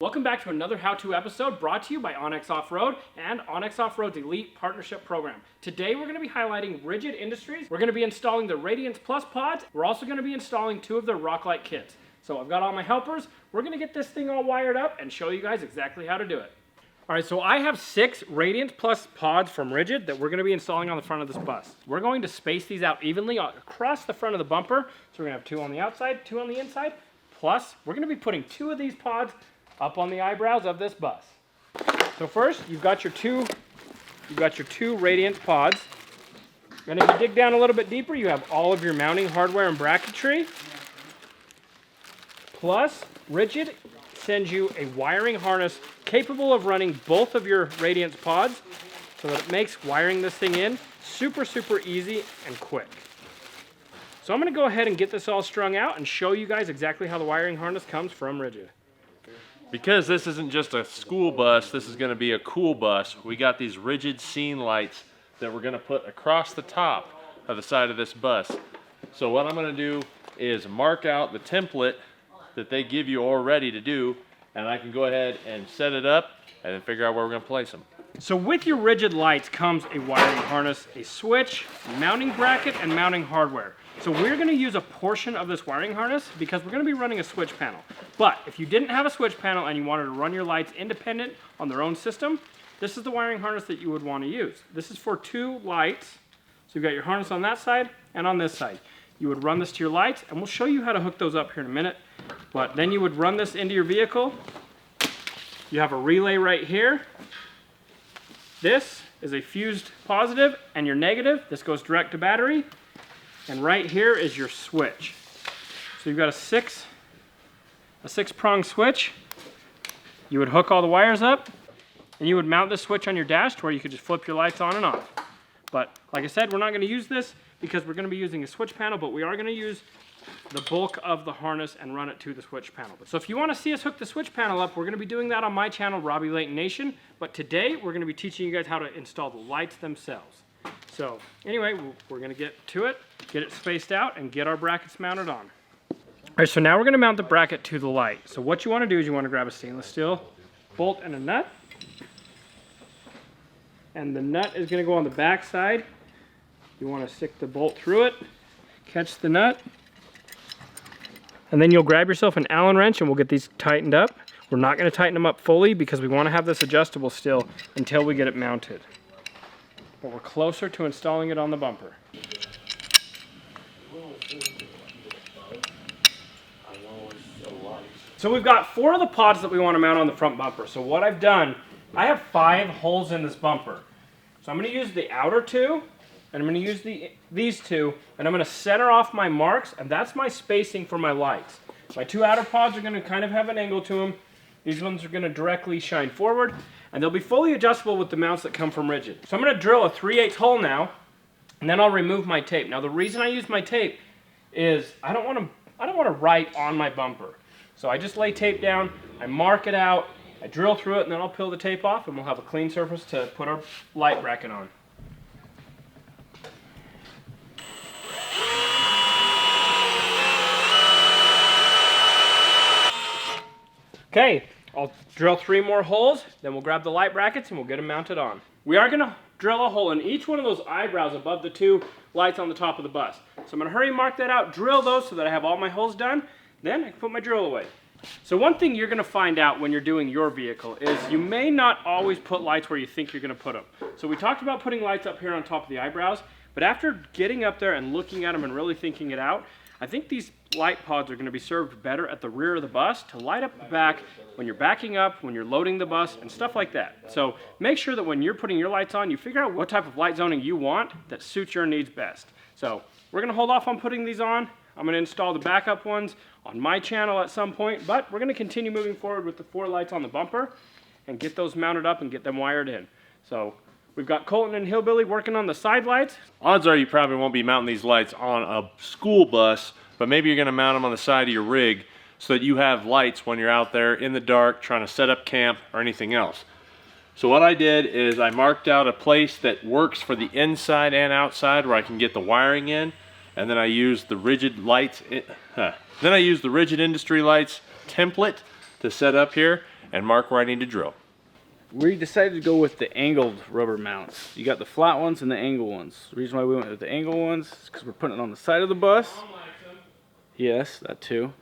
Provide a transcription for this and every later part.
Welcome back to another how-to episode brought to you by onX Offroad and onX Offroad's Elite Partnership Program. Today we're going to be highlighting Rigid Industries. We're going to be installing the Radiance Plus pods. We're also going to be installing two of their Rocklight kits. So I've got all my helpers. We're going to get this thing all wired up and show you guys exactly how to do it. All right, so I have 6 Radiance Plus pods from Rigid that we're going to be installing on the front of this bus. We're going to space these out evenly across the front of the bumper. So we're going to have 2 on the outside, 2 on the inside. Plus, we're going to be putting 2 of these pods up on the eyebrows of this bus. So first, you've got your two Radiance pods. And if you dig down a little bit deeper, you have all of your mounting hardware and bracketry. Plus, Rigid sends you a wiring harness capable of running both of your Radiance pods so that it makes wiring this thing in super easy and quick. So I'm going to go ahead and get this all strung out and show you guys exactly how the wiring harness comes from Rigid. Because this isn't just a school bus, this is going to be a cool bus. We got these Rigid scene lights that we're going to put across the top of the side of this bus. So what I'm going to do is mark out the template that they give you already to do, and I can go ahead and set it up and then figure out where we're going to place them. So with your Rigid lights comes a wiring harness, a switch, mounting bracket, and mounting hardware. So we're going to use a portion of this wiring harness because we're going to be running a switch panel. But if you didn't have a switch panel and you wanted to run your lights independent on their own system, this is the wiring harness that you would want to use. This is for 2 lights. So you've got your harness on that side and on this side. You would run this to your lights, and we'll show you how to hook those up here in a minute. But then you would run this into your vehicle. You have a relay right here. This is a fused positive and your negative. This goes direct to battery. And right here is your switch. So you've got a 6-prong switch. You would hook all the wires up, and you would mount this switch on your dash to where you could just flip your lights on and off. But like I said, we're not going to use this because we're going to be using a switch panel, but we are going to use the bulk of the harness and run it to the switch panel. So if you want to see us hook the switch panel up, we're going to be doing that on my channel, Robby Layton Nation. But today, we're going to be teaching you guys how to install the lights themselves. So anyway, we're going to get to it, get it spaced out, and get our brackets mounted on. All right, so now we're going to mount the bracket to the light. So what you want to do is you want to grab a stainless steel bolt and a nut. And the nut is going to go on the back side. You want to stick the bolt through it, catch the nut, and then you'll grab yourself an Allen wrench and we'll get these tightened up. We're not going to tighten them up fully because we want to have this adjustable still until we get it mounted. But we're closer to installing it on the bumper. So we've got 4 of the pods that we want to mount on the front bumper. So what I've done, I have 5 holes in this bumper. So I'm going to use the outer 2, and I'm going to use these 2, and I'm going to center off my marks, and that's my spacing for my lights. My 2 outer pods are going to kind of have an angle to them. These ones are going to directly shine forward, and they'll be fully adjustable with the mounts that come from Rigid. So I'm going to drill a 3/8 hole now, and then I'll remove my tape. Now the reason I use my tape is I don't want to write on my bumper. So I just lay tape down, I mark it out, I drill through it, and then I'll peel the tape off, and we'll have a clean surface to put our light bracket on. Okay, I'll drill 3 more holes, then we'll grab the light brackets and we'll get them mounted on. We are going to drill a hole in each one of those eyebrows above the 2 lights on the top of the bus. So I'm going to hurry mark that out, drill those so that I have all my holes done, then I can put my drill away. So one thing you're going to find out when you're doing your vehicle is you may not always put lights where you think you're going to put them. So we talked about putting lights up here on top of the eyebrows, but after getting up there and looking at them and really thinking it out, I think these light pods are going to be served better at the rear of the bus to light up the back when you're backing up, when you're loading the bus, and stuff like that. So make sure that when you're putting your lights on, you figure out what type of light zoning you want that suits your needs best. So we're going to hold off on putting these on. I'm going to install the backup ones on my channel at some point, but we're going to continue moving forward with the 4 lights on the bumper and get those mounted up and get them wired in. So we've got Colton and Hillbilly working on the side lights. Odds are you probably won't be mounting these lights on a school bus, but maybe you're going to mount them on the side of your rig so that you have lights when you're out there in the dark trying to set up camp or anything else. So what I did is I marked out a place that works for the inside and outside where I can get the wiring in, and then I used the Rigid lights. Then I used the Rigid Industry lights template to set up here, and mark where I need to drill. We decided to go with the angled rubber mounts. You got the flat ones and the angle ones. The reason why we went with the angle ones is because we're putting it on the side of the bus. Yes, that too.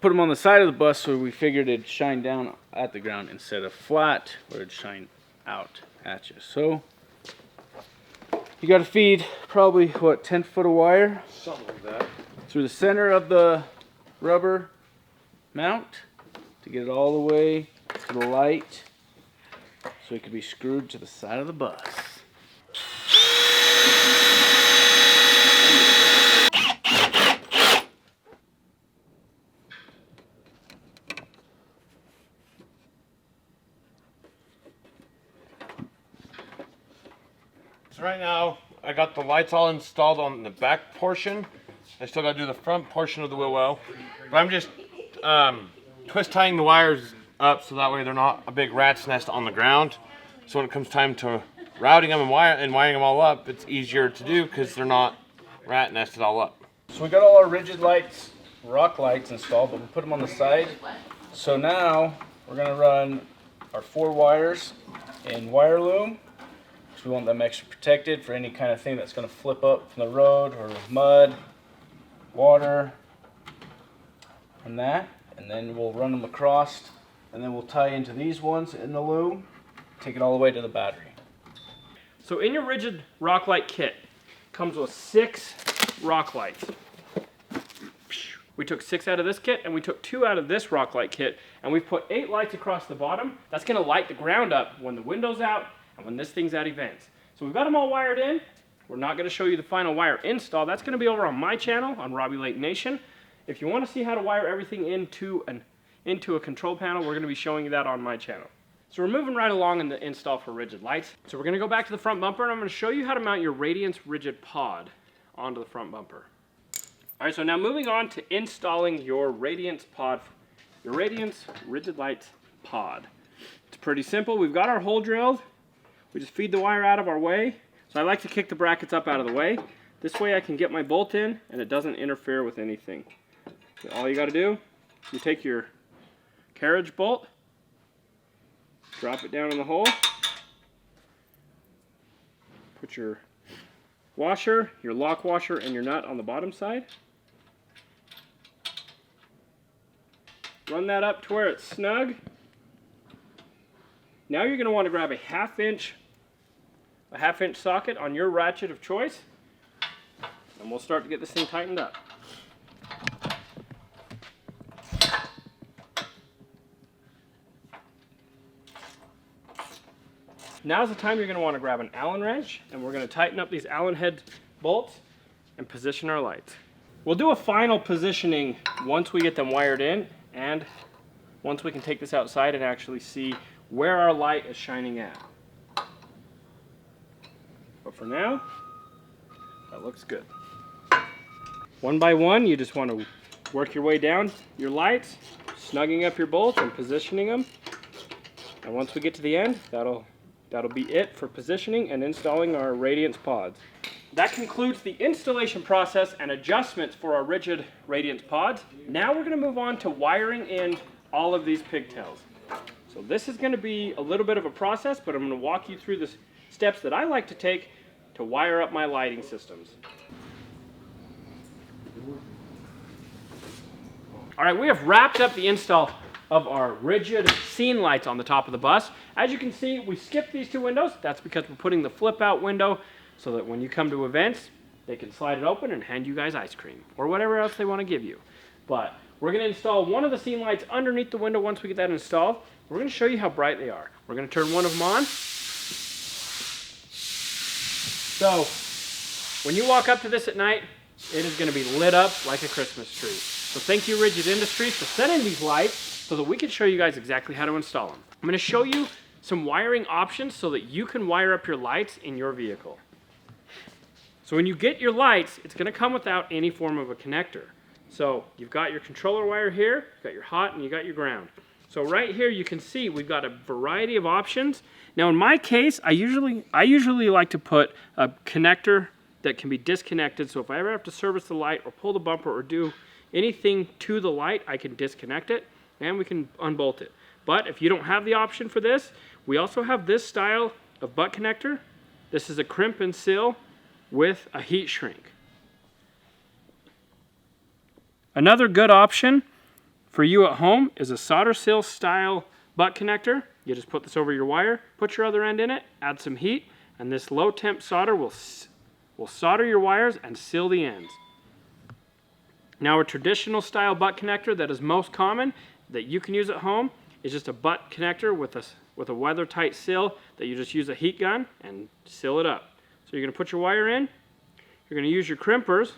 Put them on the side of the bus so we figured it'd shine down at the ground instead of flat where it'd shine out at you. So you got to feed probably what, 10 foot of wire? Something like that. Through the center of the rubber mount to get it all the way to the light so it could be screwed to the side of the bus. So right now, I got the lights all installed on the back portion. I still got to do the front portion of the wheel well. But I'm just twist tying the wires up so that way they're not a big rat's nest on the ground. So when it comes time to routing them and wiring them all up, it's easier to do because they're not rat nested all up. So we got all our rigid lights, rock lights installed, but we put them on the side. So now we're going to run our 4 wires in wire loom. We want them extra protected for any kind of thing that's going to flip up from the road or mud, water, and that. And then we'll run them across, and then we'll tie into these ones in the loom, take it all the way to the battery. So in your rigid rock light kit comes with 6 rock lights. We took 6 out of this kit and we took 2 out of this rock light kit, and we've put 8 lights across the bottom. That's going to light the ground up when the window's out and when this thing's at events. So we've got them all wired in. We're not going to show you the final wire install. That's going to be over on my channel on Robby Layton Nation. If you want to see how to wire everything into a control panel, we're going to be showing you that on my channel. So we're moving right along in the install for rigid lights. So we're going to go back to the front bumper, and I'm going to show you how to mount your Radiance rigid pod onto the front bumper. All right, so now moving on to installing your Radiance pod, your Radiance rigid lights pod. It's pretty simple. We've got our hole drilled. We just feed the wire out of our way. So I like to kick the brackets up out of the way. This way I can get my bolt in and it doesn't interfere with anything. So all you got to do, you take your carriage bolt, drop it down in the hole, put your washer, your lock washer, and your nut on the bottom side. Run that up to where it's snug. Now you're going to want to grab a half inch socket on your ratchet of choice, and we'll start to get this thing tightened up. Now's the time you're going to want to grab an Allen wrench, and we're going to tighten up these Allen head bolts and position our lights. We'll do a final positioning once we get them wired in, and once we can take this outside and actually see where our light is shining at. But for now, that looks good. One by one, you just want to work your way down your lights, snugging up your bolts and positioning them. And once we get to the end, that'll be it for positioning and installing our Radiance pods. That concludes the installation process and adjustments for our rigid Radiance pods. Now we're going to move on to wiring in all of these pigtails. So this is going to be a little bit of a process, but I'm going to walk you through the steps that I like to take to wire up my lighting systems. All right, we have wrapped up the install of our rigid scene lights on the top of the bus. As you can see, we skipped these 2 windows. That's because we're putting the flip out window so that when you come to events, they can slide it open and hand you guys ice cream or whatever else they want to give you. But we're going to install one of the scene lights underneath the window. Once we get that installed, we're going to show you how bright they are. We're going to turn one of them on. So when you walk up to this at night, it is going to be lit up like a Christmas tree. So thank you, Rigid Industries, for sending these lights so that we can show you guys exactly how to install them. I'm going to show you some wiring options so that you can wire up your lights in your vehicle. So when you get your lights, it's going to come without any form of a connector. So you've got your controller wire here, you've got your hot, and you got your ground. So right here you can see we've got a variety of options. Now in my case, I usually like to put a connector that can be disconnected, so if I ever have to service the light or pull the bumper or do anything to the light, I can disconnect it and we can unbolt it. But if you don't have the option for this, we also have this style of butt connector. This is a crimp and seal with a heat shrink. Another good option for you at home is a solder seal style butt connector. You just put this over your wire, put your other end in it, add some heat, and this low temp solder will solder your wires and seal the ends. Now a traditional style butt connector that is most common that you can use at home is just a butt connector with a weather tight seal that you just use a heat gun and seal it up. So you're going to put your wire in, you're going to use your crimpers,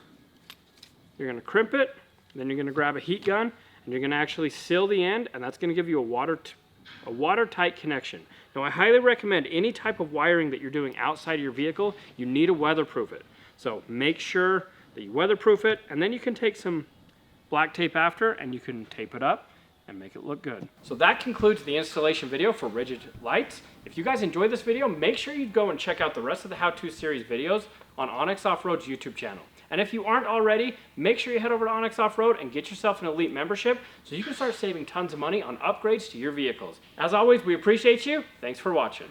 you're going to crimp it, then you're going to grab a heat gun and you're going to actually seal the end, and that's going to give you a watertight connection. Now I highly recommend any type of wiring that you're doing outside of your vehicle, you need to weatherproof it. So make sure that you weatherproof it, and then you can take some black tape after and you can tape it up and make it look good. So that concludes the installation video for rigid lights. If you guys enjoyed this video, make sure you go and check out the rest of the how-to series videos on onX Offroad's YouTube channel. And if you aren't already, make sure you head over to onX Offroad and get yourself an Elite membership so you can start saving tons of money on upgrades to your vehicles. As always, we appreciate you. Thanks for watching.